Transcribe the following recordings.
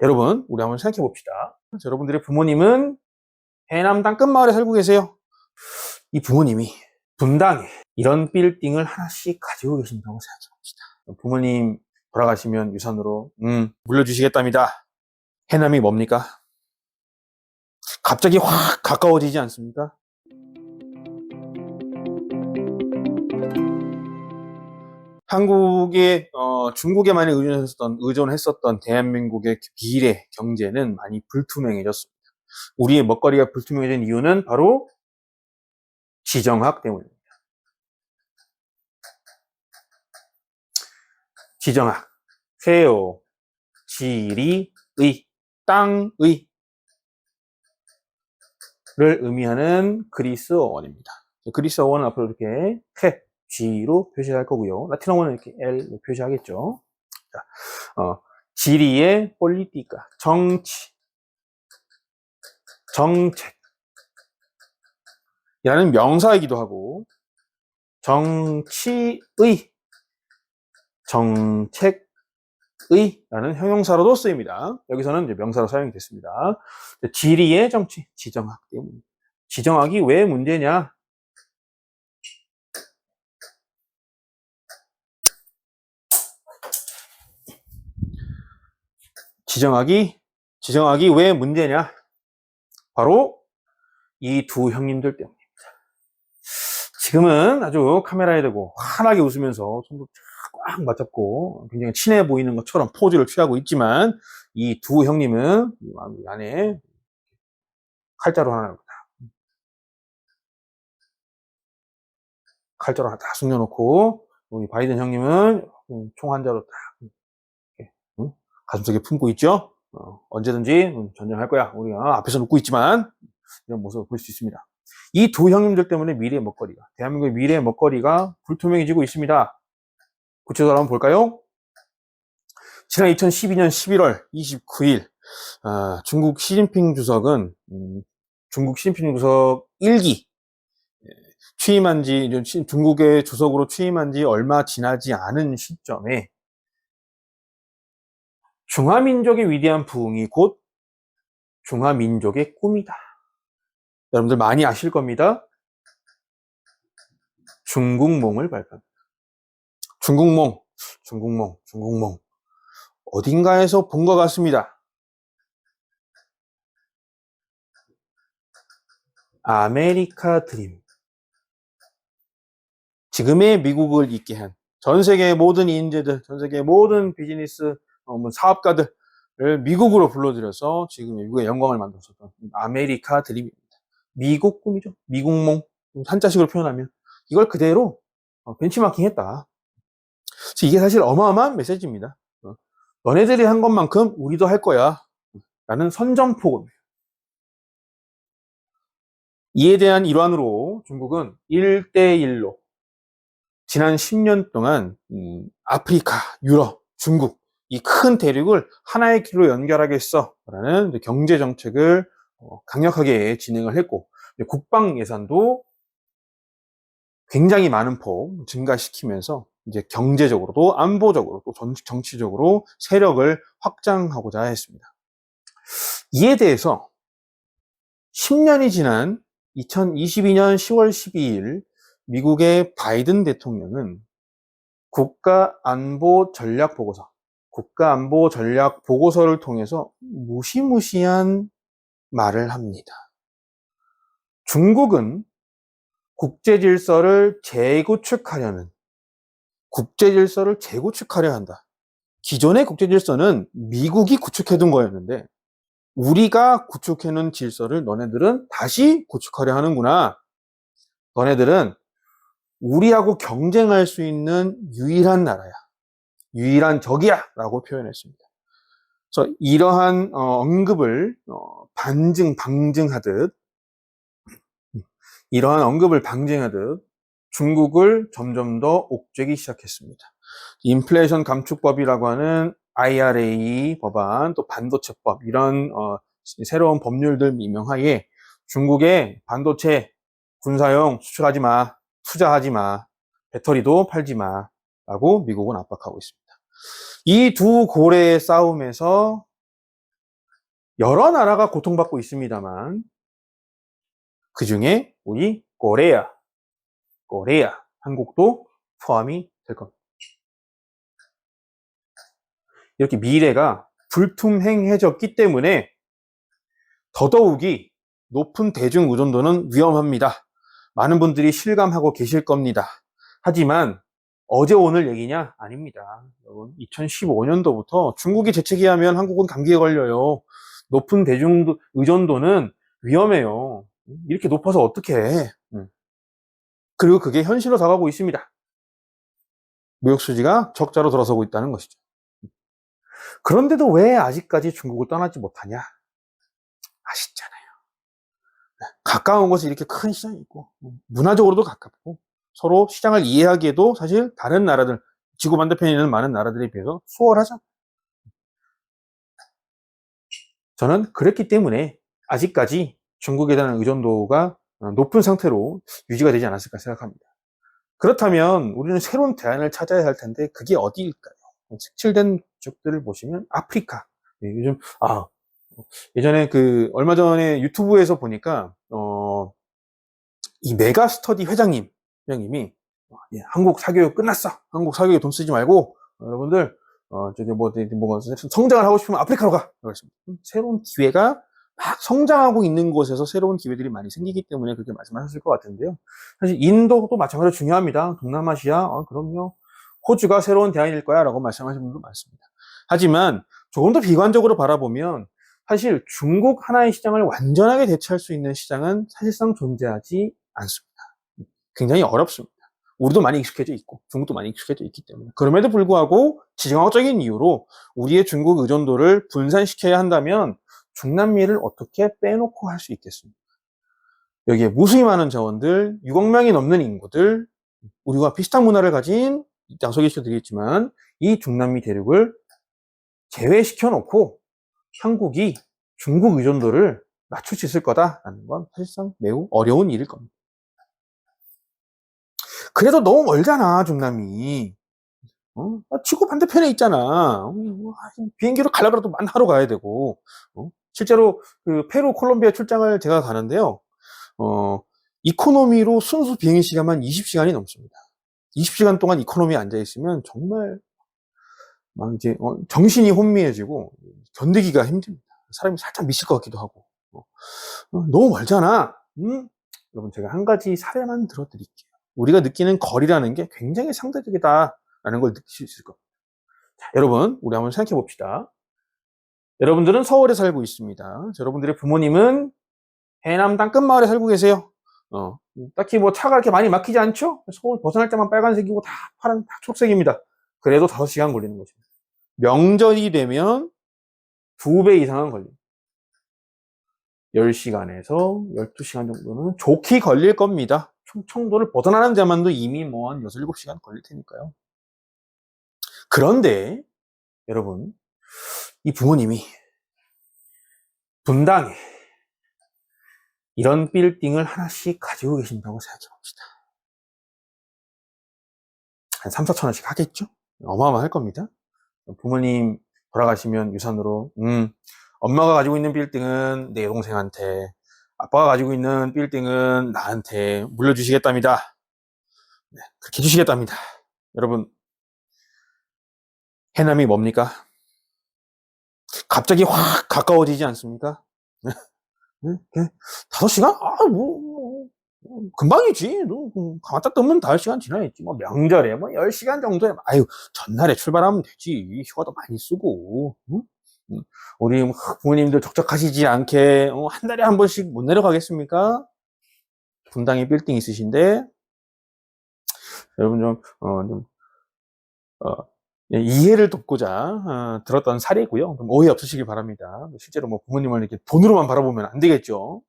여러분, 우리 한번 생각해 봅시다. 여러분들의 부모님은 해남 땅 끝마을에 살고 계세요. 이 부모님이 분당에 이런 빌딩을 하나씩 가지고 계신다고 생각해 봅시다. 부모님 돌아가시면 유산으로 물려주시겠답니다. 해남이 뭡니까? 갑자기 확 가까워지지 않습니까? 한국에 중국에 많이 의존했었던 대한민국의 미래 경제는 많이 불투명해졌습니다. 우리의 먹거리가 불투명해진 이유는 바로 지정학 때문입니다. 지정학, 세요, 지리, 의, 땅의 를 의미하는 그리스 어원입니다. 그리스 어원은 앞으로 이렇게 해, G로 표시할 거고요. 라틴 어원은 이렇게 L로 표시하겠죠. 자, 지리의 폴리티카, 정치, 정책이라는 명사이기도 하고, 정치의, 정책의 라는 형용사로도 쓰입니다. 여기서는 이제 명사로 사용이 됐습니다. 지리의 정치, 지정학 때문입니다. 지정학이 왜 문제냐? 지정학이 왜 문제냐? 바로 이 두 형님들 때문입니다. 지금은 아주 카메라에 대고 환하게 웃으면서 손도 꽉 맞잡고 굉장히 친해 보이는 것처럼 포즈를 취하고 있지만 이 두 형님은 이 안에 칼자루 하나 딱 숨겨놓고 우리 바이든 형님은 총 한 자로 딱 이렇게, 가슴속에 품고 있죠. 언제든지 전쟁할 거야. 우리가 앞에서 웃고 있지만 이런 모습을 볼 수 있습니다. 이 두 형님들 때문에 미래의 먹거리가, 대한민국의 미래의 먹거리가 불투명해지고 있습니다. 구체적으로 한번 볼까요? 지난 2012년 11월 29일 중국 시진핑 주석은 중국 시진핑 주석 1기 취임한 지 중국의 주석으로 취임한 지 얼마 지나지 않은 시점에 중화민족의 위대한 부흥이 곧 중화민족의 꿈이다. 여러분들 많이 아실 겁니다. 중국몽을 발표합니다. 중국몽. 어딘가에서 본 것 같습니다. 아메리카 드림. 지금의 미국을 있게 한 전 세계의 모든 인재들, 전 세계의 모든 비즈니스 사업가들을 미국으로 불러들여서 지금 미국의 영광을 만들었었던 아메리카 드림입니다. 미국 꿈이죠. 미국몽. 한자식으로 표현하면 이걸 그대로 벤치마킹했다. 이게 사실 어마어마한 메시지입니다. 너네들이 한 것만큼 우리도 할 거야 라는 선전포고입니다. 이에 대한 일환으로 중국은 1대1로 지난 10년 동안 아프리카, 유럽, 중국 이 큰 대륙을 하나의 길로 연결하겠어 라는 경제 정책을 강력하게 진행을 했고 국방 예산도 굉장히 많은 폭 증가시키면서 이제 경제적으로도 안보적으로 또 정치적으로 세력을 확장하고자 했습니다. 이에 대해서 10년이 지난 2022년 10월 12일 미국의 바이든 대통령은 국가안보 전략 보고서를 통해서 무시무시한 말을 합니다. 중국은 국제 질서를 재구축하려 한다. 기존의 국제 질서는 미국이 구축해둔 거였는데 우리가 구축해놓은 질서를 너네들은 다시 구축하려 하는구나. 너네들은 우리하고 경쟁할 수 있는 유일한 나라야. 유일한 적이야. 라고 표현했습니다. 그래서 이러한 언급을 방증하듯 중국을 점점 더 옥죄기 시작했습니다. 인플레이션 감축법이라고 하는 IRA 법안, 또 반도체법 이런 새로운 법률들 미명하에 중국의 반도체 군사용 수출하지 마, 투자하지 마, 배터리도 팔지 마 라고 미국은 압박하고 있습니다. 이 두 고래의 싸움에서 여러 나라가 고통받고 있습니다만 그 중에 우리 코레아, 한국도 포함이 될 겁니다. 이렇게 미래가 불투명해졌기 때문에 더더욱이 높은 대중 의존도는 위험합니다. 많은 분들이 실감하고 계실 겁니다. 하지만 어제 오늘 얘기냐? 아닙니다. 여러분, 2015년도부터 중국이 재채기 하면 한국은 감기에 걸려요. 높은 대중 의존도는 위험해요. 이렇게 높아서 어떻게 해? 그리고 그게 현실로 다가오고 있습니다. 무역 수지가 적자로 돌아서고 있다는 것이죠. 그런데도 왜 아직까지 중국을 떠나지 못하냐? 아쉽잖아요. 가까운 곳에 이렇게 큰 시장이 있고 문화적으로도 가깝고 서로 시장을 이해하기에도 사실 다른 나라들, 지구 반대편에 있는 많은 나라들에 비해서 수월하죠. 저는 그랬기 때문에 아직까지 중국에 대한 의존도가 높은 상태로 유지가 되지 않았을까 생각합니다. 그렇다면 우리는 새로운 대안을 찾아야 할 텐데 그게 어디일까요? 색칠된 국적들을 보시면 아프리카. 요즘 예전에 얼마 전에 유튜브에서 보니까 이 메가스터디 회장님이 한국 사교육 끝났어. 한국 사교육에 돈 쓰지 말고 여러분들 성장을 하고 싶으면 아프리카로 가. 새로운 기회가 막 성장하고 있는 곳에서 새로운 기회들이 많이 생기기 때문에 그렇게 말씀하셨을 것 같은데요. 사실 인도도 마찬가지로 중요합니다. 동남아시아, 그럼요. 호주가 새로운 대안일 거야 라고 말씀하시는 분도 많습니다. 하지만 조금 더 비관적으로 바라보면 사실 중국 하나의 시장을 완전하게 대체할 수 있는 시장은 사실상 존재하지 않습니다. 굉장히 어렵습니다. 우리도 많이 익숙해져 있고 중국도 많이 익숙해져 있기 때문에 그럼에도 불구하고 지정학적인 이유로 우리의 중국 의존도를 분산시켜야 한다면 중남미를 어떻게 빼놓고 할 수 있겠습니까? 여기에 무수히 많은 자원들, 6억 명이 넘는 인구들, 우리와 비슷한 문화를 가진 소개시켜드리겠지만 이 중남미 대륙을 제외시켜 놓고 한국이 중국 의존도를 낮출 수 있을 거다라는 건 사실상 매우 어려운 일일 겁니다. 그래도 너무 멀잖아, 중남이. 지구 반대편에 있잖아. 비행기로 가려고 만 하루 가야 되고. 실제로 페루, 콜롬비아 출장을 제가 가는데요. 이코노미로 순수 비행기 시간만 20시간이 넘습니다. 20시간 동안 이코노미에 앉아있으면 정말 막 이제 정신이 혼미해지고 견디기가 힘듭니다. 사람이 살짝 미칠 것 같기도 하고. 너무 멀잖아. 여러분, 제가 한 가지 사례만 들어드릴게요. 우리가 느끼는 거리라는 게 굉장히 상대적이다라는 걸 느끼실 수 있을 겁니다. 자, 여러분, 우리 한번 생각해 봅시다. 여러분들은 서울에 살고 있습니다. 여러분들의 부모님은 해남 땅끝마을에 살고 계세요. 딱히 뭐 차가 이렇게 많이 막히지 않죠? 서울 벗어날 때만 빨간색이고 다 파란, 다 초록색입니다. 그래도 5시간 걸리는 것입니다. 명절이 되면 2배 이상은 걸립니다. 10시간에서 12시간 정도는 좋게 걸릴 겁니다. 청도를 벗어나는 데만도 이미 뭐 한 6, 7시간 걸릴 테니까요. 그런데 여러분, 이 부모님이 분당에 이런 빌딩을 하나씩 가지고 계신다고 생각해 봅시다. 한 3, 4천 원씩 하겠죠? 어마어마할 겁니다. 부모님 돌아가시면 유산으로 엄마가 가지고 있는 빌딩은 내 동생한테, 아빠가 가지고 있는 빌딩은 나한테 물려주시겠답니다. 네, 그렇게 해주시겠답니다. 여러분, 해남이 뭡니까? 갑자기 확 가까워지지 않습니까? 네? 5시간? 금방이지. 가만 딱 뜨면 5시간 지나야지. 뭐 명절에 10시간 정도에, 전날에 출발하면 되지. 휴가도 많이 쓰고. 우리 부모님들 적적하시지 않게 한 달에 한 번씩 못 내려가겠습니까? 분당에 빌딩 있으신데 여러분 이해를 돕고자 들었던 사례고요. 오해 없으시길 바랍니다. 실제로 부모님을 이렇게 돈으로만 바라보면 안 되겠죠.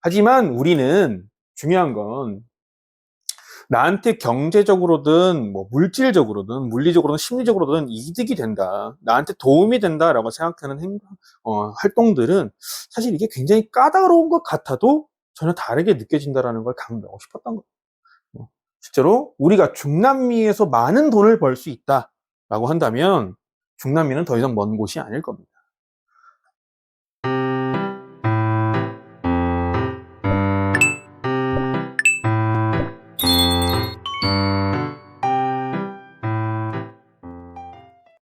하지만 우리는 중요한 건 나한테 경제적으로든 물질적으로든 물리적으로든 심리적으로든 이득이 된다, 나한테 도움이 된다라고 생각하는 활동들은 사실 이게 굉장히 까다로운 것 같아도 전혀 다르게 느껴진다라는 걸 강조하고 싶었던 거예요. 실제로 우리가 중남미에서 많은 돈을 벌 수 있다라고 한다면 중남미는 더 이상 먼 곳이 아닐 겁니다.